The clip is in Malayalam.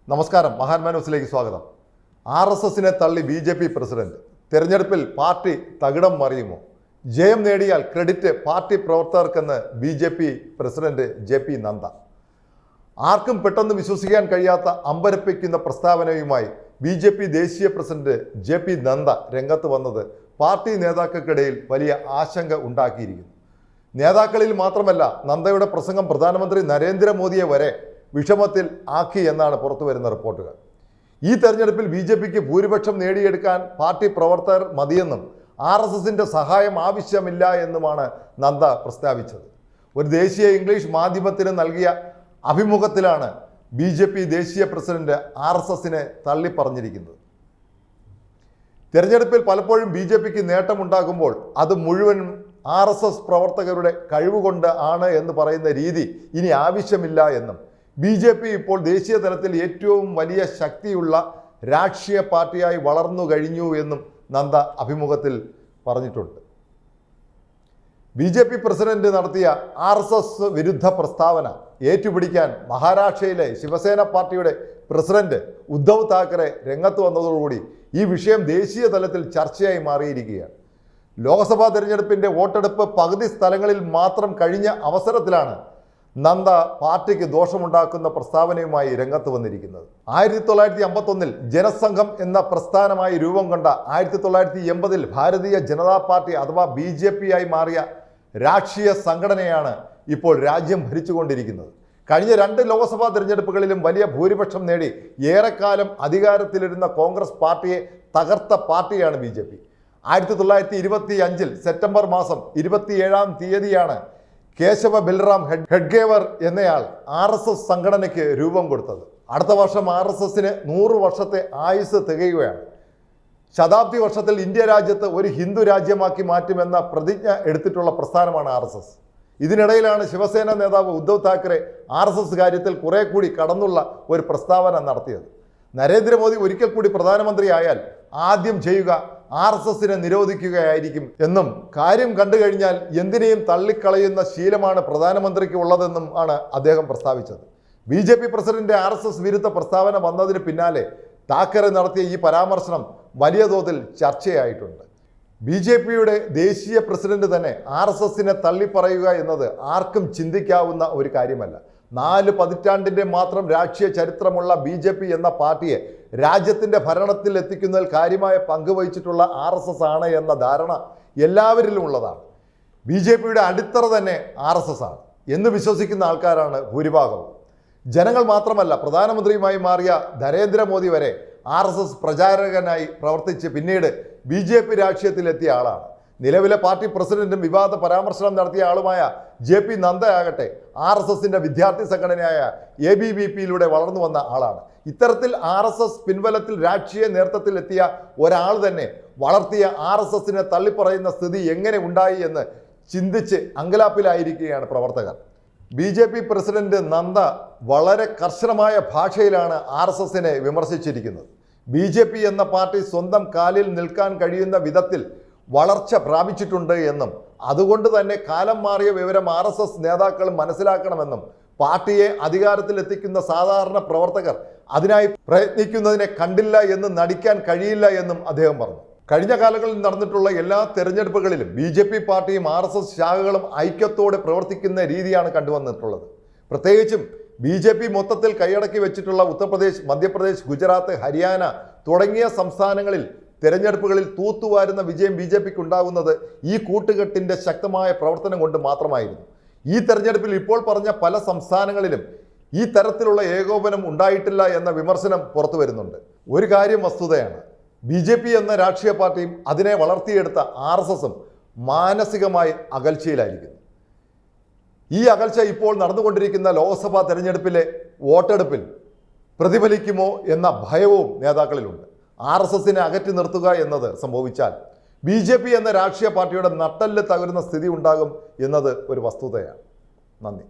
നമസ്കാരം, മഹാന്മാ ന്യൂസിലേക്ക് സ്വാഗതം. RSSനെ തള്ളി BJP പ്രസിഡന്റ്. തെരഞ്ഞെടുപ്പിൽ പാർട്ടി തകിടം മറിയുമോ? ജയം നേടിയാൽ ക്രെഡിറ്റ് പാർട്ടി പ്രവർത്തകർക്കെന്ന് BJP പ്രസിഡന്റ് JP നദ്ദ. ആർക്കും പെട്ടെന്ന് വിശ്വസിക്കാൻ കഴിയാത്ത അമ്പരപ്പിക്കുന്ന പ്രസ്താവനയുമായി BJP ദേശീയ പ്രസിഡന്റ് JP നദ്ദ രംഗത്ത് വന്നത് പാർട്ടി നേതാക്കൾക്കിടയിൽ വലിയ ആശങ്ക ഉണ്ടാക്കിയിരിക്കുന്നു. നേതാക്കളിൽ മാത്രമല്ല, നദ്ദയുടെ പ്രസംഗം പ്രധാനമന്ത്രി നരേന്ദ്രമോദിയെ വരെ വിഷമത്തിൽ ആക്കി എന്നാണ് പുറത്തുവരുന്ന റിപ്പോർട്ടുകൾ. ഈ തെരഞ്ഞെടുപ്പിൽ BJPക്ക് ഭൂരിപക്ഷം നേടിയെടുക്കാൻ പാർട്ടി പ്രവർത്തകർ മതിയെന്നും RSSന്റെ സഹായം ആവശ്യമില്ല എന്നുമാണ് നദ്ദ പ്രസ്താവിച്ചത്. ഒരു ദേശീയ ഇംഗ്ലീഷ് മാധ്യമത്തിന് നൽകിയ അഭിമുഖത്തിലാണ് BJP ദേശീയ പ്രസിഡന്റ് RSSനെ തള്ളിപ്പറഞ്ഞിരിക്കുന്നത്. തെരഞ്ഞെടുപ്പിൽ പലപ്പോഴും BJPക്ക് നേട്ടമുണ്ടാകുമ്പോൾ അത് മുഴുവനും RSS പ്രവർത്തകരുടെ കഴിവുകൊണ്ട് ആണ് എന്ന് പറയുന്ന രീതി ഇനി ആവശ്യമില്ല എന്നും BJP ഇപ്പോൾ ദേശീയ തലത്തിൽ ഏറ്റവും വലിയ ശക്തിയുള്ള രാഷ്ട്രീയ പാർട്ടിയായി വളർന്നു കഴിഞ്ഞു എന്നും നദ്ദ അഭിമുഖത്തിൽ പറഞ്ഞിട്ടുണ്ട്. BJP പ്രസിഡന്റ് നടത്തിയ RSS വിരുദ്ധ പ്രസ്താവന ഏറ്റുപിടിക്കാൻ മഹാരാഷ്ട്രയിലെ ശിവസേന പാർട്ടിയുടെ പ്രസിഡന്റ് ഉദ്ധവ് താക്കറെ രംഗത്ത് വന്നതോടുകൂടി ഈ വിഷയം ദേശീയ തലത്തിൽ ചർച്ചയായി മാറിയിരിക്കുകയാണ്. ലോക്സഭാ തെരഞ്ഞെടുപ്പിന്റെ വോട്ടെടുപ്പ് പകുതി സ്ഥലങ്ങളിൽ മാത്രം കഴിഞ്ഞ അവസരത്തിലാണ് നദ്ദ പാർട്ടിക്ക് ദോഷമുണ്ടാക്കുന്ന പ്രസ്താവനയുമായി രംഗത്ത് വന്നിരിക്കുന്നത്. 1951 ജനസംഘം എന്ന പ്രസ്ഥാനമായി രൂപം കൊണ്ട 1980 ഭാരതീയ ജനതാ പാർട്ടി അഥവാ BJP ആയി മാറിയ രാഷ്ട്രീയ സംഘടനയാണ് ഇപ്പോൾ രാജ്യം ഭരിച്ചുകൊണ്ടിരിക്കുന്നത്. കഴിഞ്ഞ 2 ലോക്സഭാ തെരഞ്ഞെടുപ്പുകളിലും വലിയ ഭൂരിപക്ഷം നേടി ഏറെക്കാലം അധികാരത്തിലിരുന്ന കോൺഗ്രസ് പാർട്ടിയെ തകർത്ത പാർട്ടിയാണ് BJP. 1925 സെപ്റ്റംബർ മാസം 27-ാം തീയതിയാണ് കേശവ ബൽറാം ഹെഡ്ഗേവർ എന്നയാൾ RSS സംഘടനയ്ക്ക് രൂപം കൊടുത്തത്. അടുത്ത വർഷം RSSന് 100 വർഷത്തെ ആയുസ് തികയുകയാണ്. ശതാബ്ദി വർഷത്തിൽ ഇന്ത്യ രാജ്യത്ത് ഒരു ഹിന്ദു രാജ്യമാക്കി മാറ്റുമെന്ന പ്രതിജ്ഞ എടുത്തിട്ടുള്ള പ്രസ്ഥാനമാണ് RSS. ഇതിനിടയിലാണ് ശിവസേന നേതാവ് ഉദ്ധവ് താക്കറെ RSS കാര്യത്തിൽ കുറെ കൂടി കടന്നുള്ള ഒരു പ്രസ്താവന നടത്തിയത്. നരേന്ദ്രമോദി ഒരിക്കൽ കൂടി പ്രധാനമന്ത്രിയായാൽ ആദ്യം ചെയ്യുക RSSനെ നിരോധിക്കുകയായിരിക്കും എന്നും കാര്യം കണ്ടു കഴിഞ്ഞാൽ എന്തിനേയും തള്ളിക്കളയുന്ന ശീലമാണ് പ്രധാനമന്ത്രിക്ക് ഉള്ളതെന്നും ആണ് അദ്ദേഹം പ്രസ്താവിച്ചത്. BJP പ്രസിഡന്റ് RSS വിരുദ്ധ പ്രസ്താവന വന്നതിന് പിന്നാലെ താക്കറെ നടത്തിയ ഈ പരാമർശനം വലിയ തോതിൽ ചർച്ചയായിട്ടുണ്ട്. BJPയുടെ ദേശീയ പ്രസിഡന്റ് തന്നെ RSSനെ തള്ളിപ്പറയുക എന്നത് ആർക്കും ചിന്തിക്കാവുന്ന ഒരു കാര്യമല്ല. 4 പതിറ്റാണ്ടിൻ്റെ മാത്രം രാഷ്ട്രീയ ചരിത്രമുള്ള BJP എന്ന പാർട്ടിയെ രാജ്യത്തിൻ്റെ ഭരണത്തിൽ എത്തിക്കുന്നതിൽ കാര്യമായ പങ്ക് വഹിച്ചിട്ടുള്ള RSS ആണ് എന്ന ധാരണ എല്ലാവരിലും ഉള്ളതാണ്. BJPയുടെ അടിത്തറ തന്നെ RSS ആണ് എന്ന് വിശ്വസിക്കുന്ന ആൾക്കാരാണ് ഭൂരിഭാഗവും. ജനങ്ങൾ മാത്രമല്ല, പ്രധാനമന്ത്രിയുമായി മാറിയ നരേന്ദ്രമോദി വരെ RSS പ്രചാരകനായി പ്രവർത്തിച്ച് പിന്നീട് BJP രാഷ്ട്രീയത്തിലെത്തിയ ആളാണ്. നിലവിലെ പാർട്ടി പ്രസിഡന്റും വിവാദ പരാമർശനം നടത്തിയ ആളുമായ JP നദ്ദ ആകട്ടെ RSSന്റെ വിദ്യാർത്ഥി സംഘടനയായ ABVPയിലൂടെ വളർന്നു വന്ന ആളാണ്. ഇത്തരത്തിൽ RSS പിൻബലത്തിൽ രാഷ്ട്രീയ നേതൃത്വത്തിൽ എത്തിയ ഒരാൾ തന്നെ വളർത്തിയ RSSനെ തള്ളിപ്പറയുന്ന സ്ഥിതി എങ്ങനെ ഉണ്ടായി എന്ന് ചിന്തിച്ച് അങ്കലാപ്പിലായിരിക്കുകയാണ് പ്രവർത്തകർ. BJP പ്രസിഡന്റ് നദ്ദ വളരെ കർശനമായ ഭാഷയിലാണ് RSSനെ വിമർശിച്ചിരിക്കുന്നത്. BJP എന്ന പാർട്ടി സ്വന്തം കാലിൽ നിൽക്കാൻ കഴിയുന്ന വിധത്തിൽ വളർച്ച പ്രാപിച്ചിട്ടുണ്ട് എന്നും അതുകൊണ്ട് തന്നെ കാലം മാറിയ വിവരം RSS നേതാക്കളും മനസ്സിലാക്കണമെന്നും പാർട്ടിയെ അധികാരത്തിലെത്തിക്കുന്ന സാധാരണ പ്രവർത്തകർ അതിനായി പ്രയത്നിക്കുന്നതിനെ കണ്ടില്ല എന്ന് നടിക്കാൻ കഴിയില്ല എന്നും അദ്ദേഹം പറഞ്ഞു. കഴിഞ്ഞ കാലങ്ങളിൽ നടന്നിട്ടുള്ള എല്ലാ തെരഞ്ഞെടുപ്പുകളിലും BJP പാർട്ടിയും RSS ശാഖകളും ഐക്യത്തോടെ പ്രവർത്തിക്കുന്ന രീതിയാണ് കണ്ടുവന്നിട്ടുള്ളത്. പ്രത്യേകിച്ചും BJP മൊത്തത്തിൽ കൈയടക്കി വെച്ചിട്ടുള്ള ഉത്തർപ്രദേശ്, മധ്യപ്രദേശ്, ഗുജറാത്ത്, ഹരിയാന തുടങ്ങിയ സംസ്ഥാനങ്ങളിൽ തെരഞ്ഞെടുപ്പുകളിൽ തൂത്തുവാരുന്ന വിജയം BJPക്ക് ഉണ്ടാകുന്നത് ഈ കൂട്ടുകെട്ടിൻ്റെ ശക്തമായ പ്രവർത്തനം കൊണ്ട് മാത്രമായിരുന്നു. ഈ തെരഞ്ഞെടുപ്പിൽ ഇപ്പോൾ പറഞ്ഞ പല സംസ്ഥാനങ്ങളിലും ഈ തരത്തിലുള്ള ഏകോപനം ഉണ്ടായിട്ടില്ല എന്ന വിമർശനം പുറത്തു വരുന്നുണ്ട്. ഒരു കാര്യം വസ്തുതയാണ്, BJP എന്ന രാഷ്ട്രീയ പാർട്ടിയും അതിനെ വളർത്തിയെടുത്ത RSSും മാനസികമായി അകൽച്ചയിലായിരിക്കുന്നു. ഈ അകൽച്ച ഇപ്പോൾ നടന്നുകൊണ്ടിരിക്കുന്ന ലോക്സഭാ തെരഞ്ഞെടുപ്പിലെ വോട്ടെടുപ്പിൽ പ്രതിഫലിക്കുമോ എന്ന ഭയവും നേതാക്കളിലുണ്ട്. RSSനെ അകറ്റി നിർത്തുക എന്നത് സംഭവിച്ചാൽ BJP എന്ന രാഷ്ട്രീയ പാർട്ടിയുടെ നട്ടെല്ല് തകരുന്ന സ്ഥിതി ഉണ്ടാകും എന്നത് ഒരു വസ്തുതയാണ്. നന്ദി.